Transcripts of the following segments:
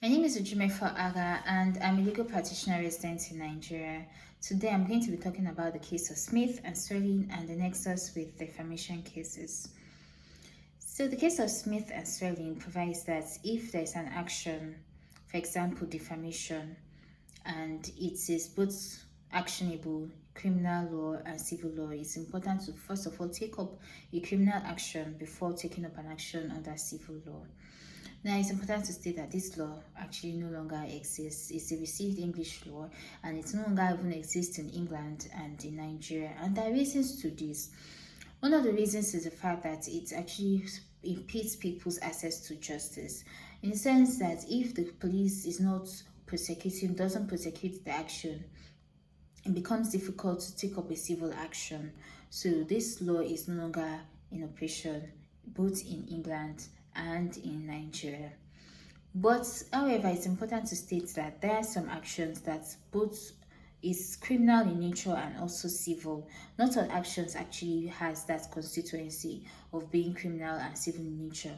My name is Ujumefa Aga and I'm a legal practitioner resident in Nigeria. Today I'm going to be talking about the case of Smith and SELWYN and the nexus with defamation cases. So the case of Smith and SELWYN provides that if there is an action, for example defamation, and it is both actionable, criminal law and civil law, it's important to first of all take up a criminal action before taking up an action under civil law. Now, it's important to state that this law actually no longer exists. It's a received English law and it no longer even exists in England and in Nigeria. And there are reasons to this. One of the reasons is the fact that it actually impedes people's access to justice, in the sense that if the police is not doesn't prosecute the action, it becomes difficult to take up a civil action. So this law is no longer in operation both in England and in Nigeria. But however, it's important to state that there are some actions that both is criminal in nature and also civil. Not all actions actually has that constituency of being criminal and civil in nature.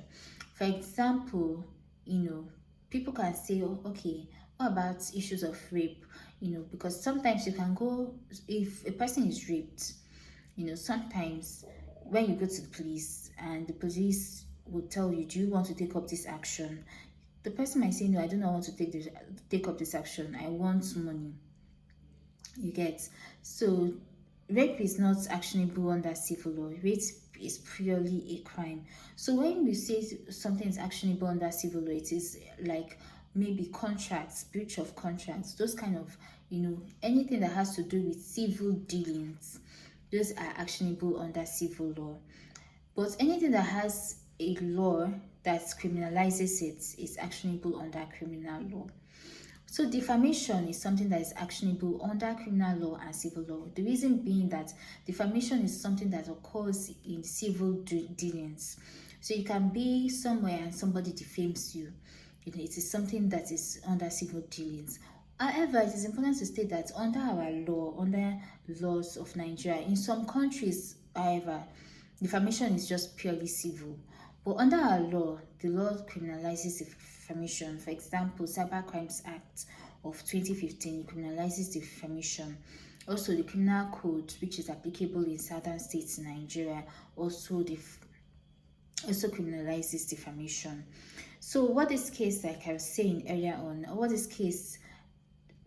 For example, people can say, oh, okay, what about issues of rape? Because sometimes you can go, if a person is raped, sometimes when you go to the police and the police will tell you, do you want to take up this action? The person might say, no, I do not want to take up this action. I want money. You get? So rape is not actionable under civil law. Rape is purely a crime. So when we say something is actionable under civil law, it is like maybe contracts, breach of contracts, those kind of, anything that has to do with civil dealings, those are actionable under civil law. But anything that has a law that criminalizes it is actionable under criminal law. So defamation is something that is actionable under criminal law and civil law. The reason being that defamation is something that occurs in civil dealings. So you can be somewhere and somebody defames you. It is something that is under civil dealings. However, it is important to state that under our law, under laws of Nigeria, in some countries, however, defamation is just purely civil. But under our law, the law criminalizes defamation. For example, Cybercrimes Act of 2015 criminalizes defamation. Also, the Criminal Code, which is applicable in southern states in Nigeria, also criminalizes defamation. So what this case, like I was saying earlier on, what this case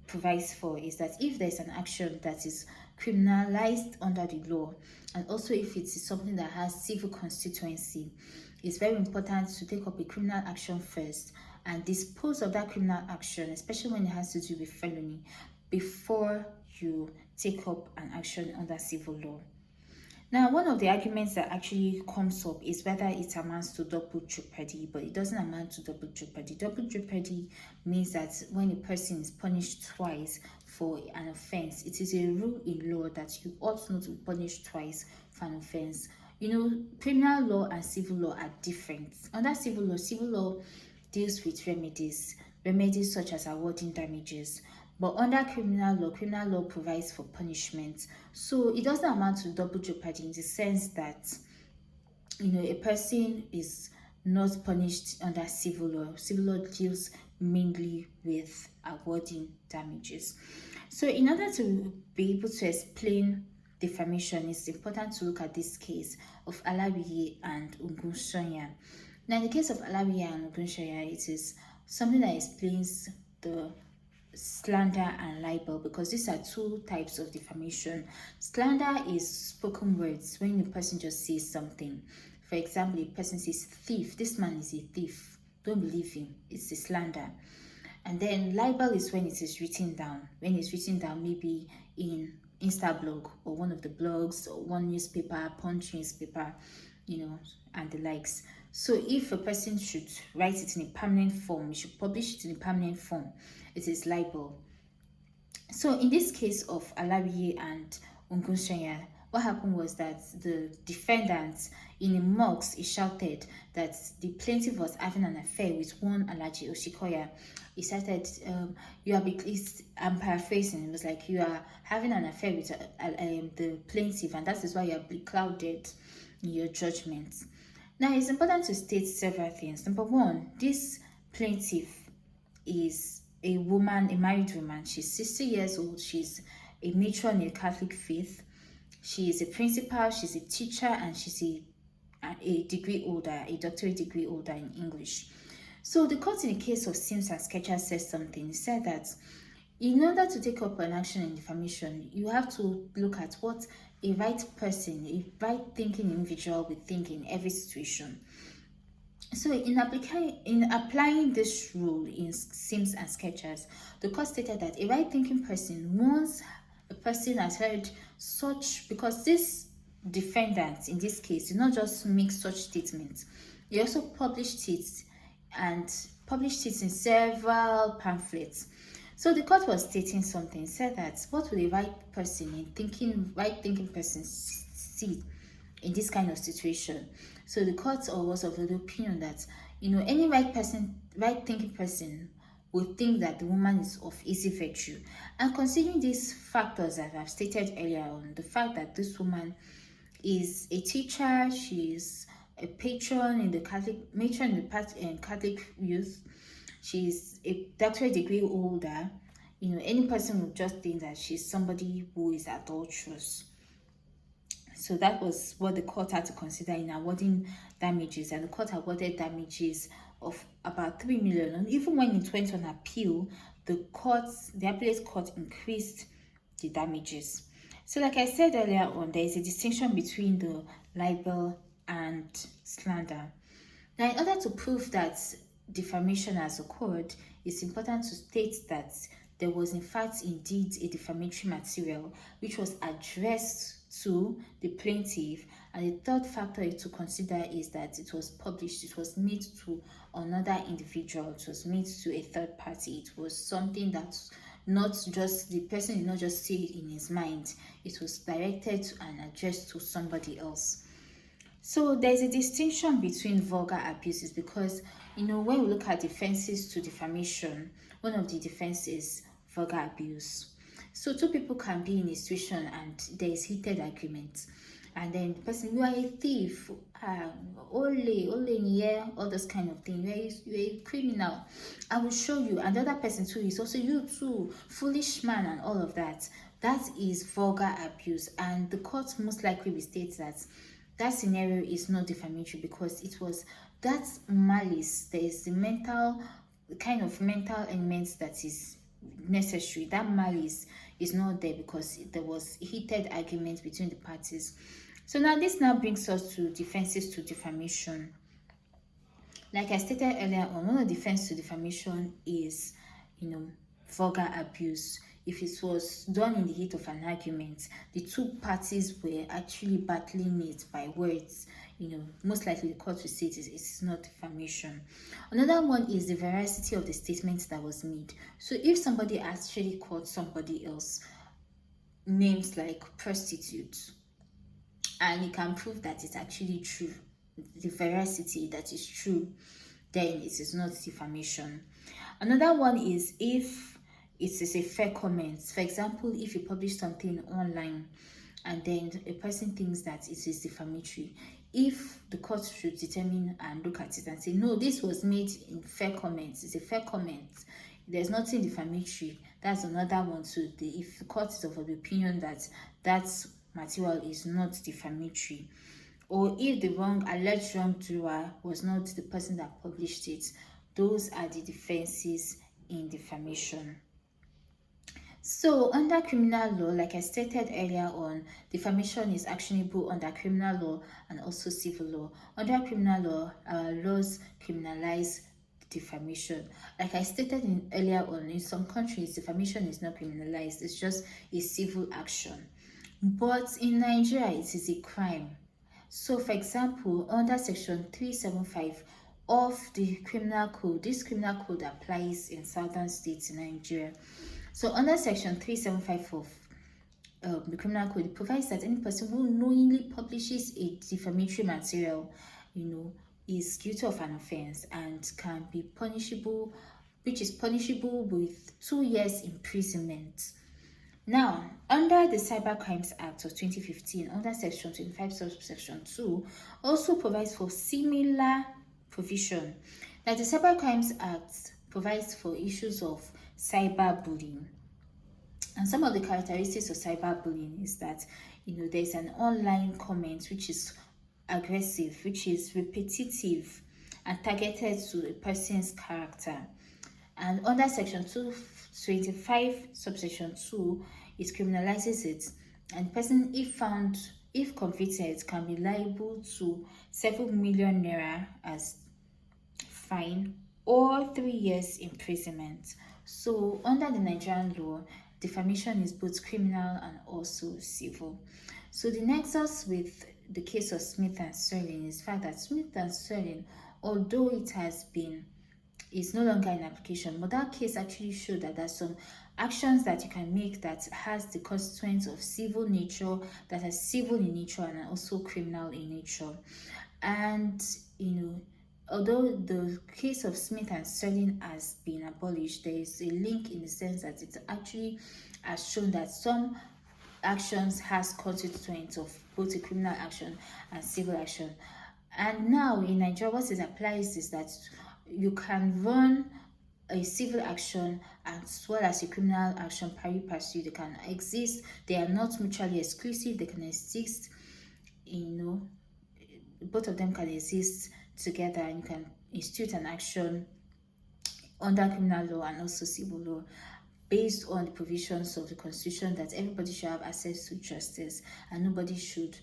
provides for is that if there's an action that is criminalized under the law, and also if it is something that has civil constituency, it's very important to take up a criminal action first and dispose of that criminal action, especially when it has to do with felony, before you take up an action under civil law. Now, one of the arguments that actually comes up is whether it amounts to double jeopardy, but it doesn't amount to double jeopardy. Double jeopardy means that when a person is punished twice for an offense, it is a rule in law that you ought not to be punished twice for an offense. Criminal law and civil law are different. Under civil law deals with remedies such as awarding damages. But under criminal law provides for punishment. So it doesn't amount to double jeopardy in the sense that, a person is not punished under civil law. Civil law deals mainly with awarding damages. So in order to be able to explain defamation, it's important to look at this case of Albeit and Ogunsonya. Now, in the case of Albeit and Ogunsonya, it is something that explains the slander and libel, because these are two types of defamation. Slander is spoken words, when the person just says something. For example, a person says, thief, this man is a thief, don't believe him, it's a slander. And then libel is when it is written down, maybe in Instablog or one of the blogs or one newspaper, Punch newspaper, and the likes. So if a person should write it in a permanent form, he should publish it in a permanent form, it is libel. So in this case of Albeit and Ogunsonya, what happened was that the defendant in a mosque, he shouted that the plaintiff was having an affair with one Alhaji Oshikoya. He started, I'm paraphrasing, it was like, you are having an affair with the plaintiff, and that is why you are clouded in your judgment. Now, it's important to state several things. Number one, this plaintiff is a woman, a married woman. She's 60 years old. She's a matron in the Catholic faith. She is a principal, she's a teacher, and she's a degree holder, a doctorate degree holder in English. So the court in the case of Sims and Sketcher says something. It said that in order to take up an action in defamation, you have to look at what a right person, a right thinking individual would think in every situation. So in applying this rule in Sims and Sketchers, the court stated that a right thinking person, once a person has heard such, because this defendant in this case did not just make such statements, he also published it in several pamphlets. So the court was stating something, said that what would a right thinking person see in this kind of situation? So the court was of the opinion that any right thinking person would think that the woman is of easy virtue. And considering these factors that I've stated earlier on, the fact that this woman is a teacher, she is a patron in the Catholic youth, she's a doctorate degree holder, any person would just think that she's somebody who is adulterous. So that was what the court had to consider in awarding damages, and the court awarded damages of about 3 million. And even when it went on appeal, the appellate court increased the damages. So like I said earlier on, there is a distinction between the libel and slander. Now, in order to prove that defamation has occurred, it's important to state that there was in fact indeed a defamatory material which was addressed to the plaintiff, and the third factor to consider is that it was published, it was made to another individual, it was made to a third party, it was something that not just the person did not just say it in his mind, it was directed and addressed to somebody else. So there's a distinction between vulgar abuses, because when we look at defenses to defamation, one of the defenses is vulgar abuse. So two people can be in a situation and there is heated argument, and then the person, you are a thief, ole yeah, all those kind of things, you're a criminal, I will show you, and the other person too is also, you too, foolish man, and all of that. That is vulgar abuse, and the court most likely will state that that scenario is not defamatory because it was that malice. There is the kind of mental element that is necessary. That malice is not there because there was heated argument between the parties. So now this brings us to defenses to defamation. Like I stated earlier on, one of the defense to defamation is vulgar abuse. If it was done in the heat of an argument, the two parties were actually battling it by words, most likely the court will say it's not defamation. Another one is the veracity of the statement that was made. So if somebody actually called somebody else names like prostitute, and you can prove that it's actually true, the veracity that is true, then it is not defamation. Another one is if it is a fair comment. For example, if you publish something online and then a person thinks that it is defamatory, if the court should determine and look at it and say, no, this was made in fair comments, it's a fair comment, there's nothing defamatory, that's another one too. If the court is of the opinion that that material is not defamatory, or if the alleged wrongdoer was not the person that published it, those are the defenses in defamation. So under criminal law, like I stated earlier on, defamation is actionable under criminal law and also civil law. Under criminal law, laws criminalize defamation. Like I stated earlier on, in some countries, defamation is not criminalized. It's just a civil action. But in Nigeria, it is a crime. So for example, under section 375 of the criminal code, this criminal code applies in southern states in Nigeria. So under section 375 of the criminal code, it provides that any person who knowingly publishes a defamatory material, is guilty of an offense and can be punishable, which is punishable with 2 years imprisonment. Now, under the Cybercrimes Act of 2015, under section 25 subsection 2, also provides for similar provision. Now, the Cybercrimes Act provides for issues of cyberbullying. And some of the characteristics of cyberbullying is that there's an online comment which is aggressive, which is repetitive and targeted to a person's character. And under section 225 subsection 2, it criminalizes it, and person, if convicted, can be liable to 7 million naira as fine or 3 years imprisonment. So under the Nigerian law, defamation is both criminal and also civil. So the nexus with the case of Smith and SELWYN is the fact that Smith and SELWYN, although is no longer in application, but that case actually showed that there's some actions that you can make that has the consequence of civil nature, that are civil in nature and also criminal in nature. And although the case of Smith and SELWYN has been abolished, there is a link in the sense that it actually has shown that some actions has consequence of both a criminal action and civil action. And now in Nigeria, what it applies is that you can run a civil action as well as a criminal action pari passu. They can exist. They are not mutually exclusive. They can exist. Both of them can exist together, and you can institute an action under criminal law and also civil law based on the provisions of the Constitution that everybody should have access to justice and nobody should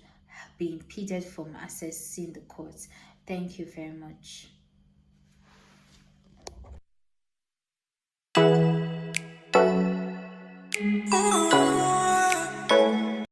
be impeded from accessing the courts. Thank you very much.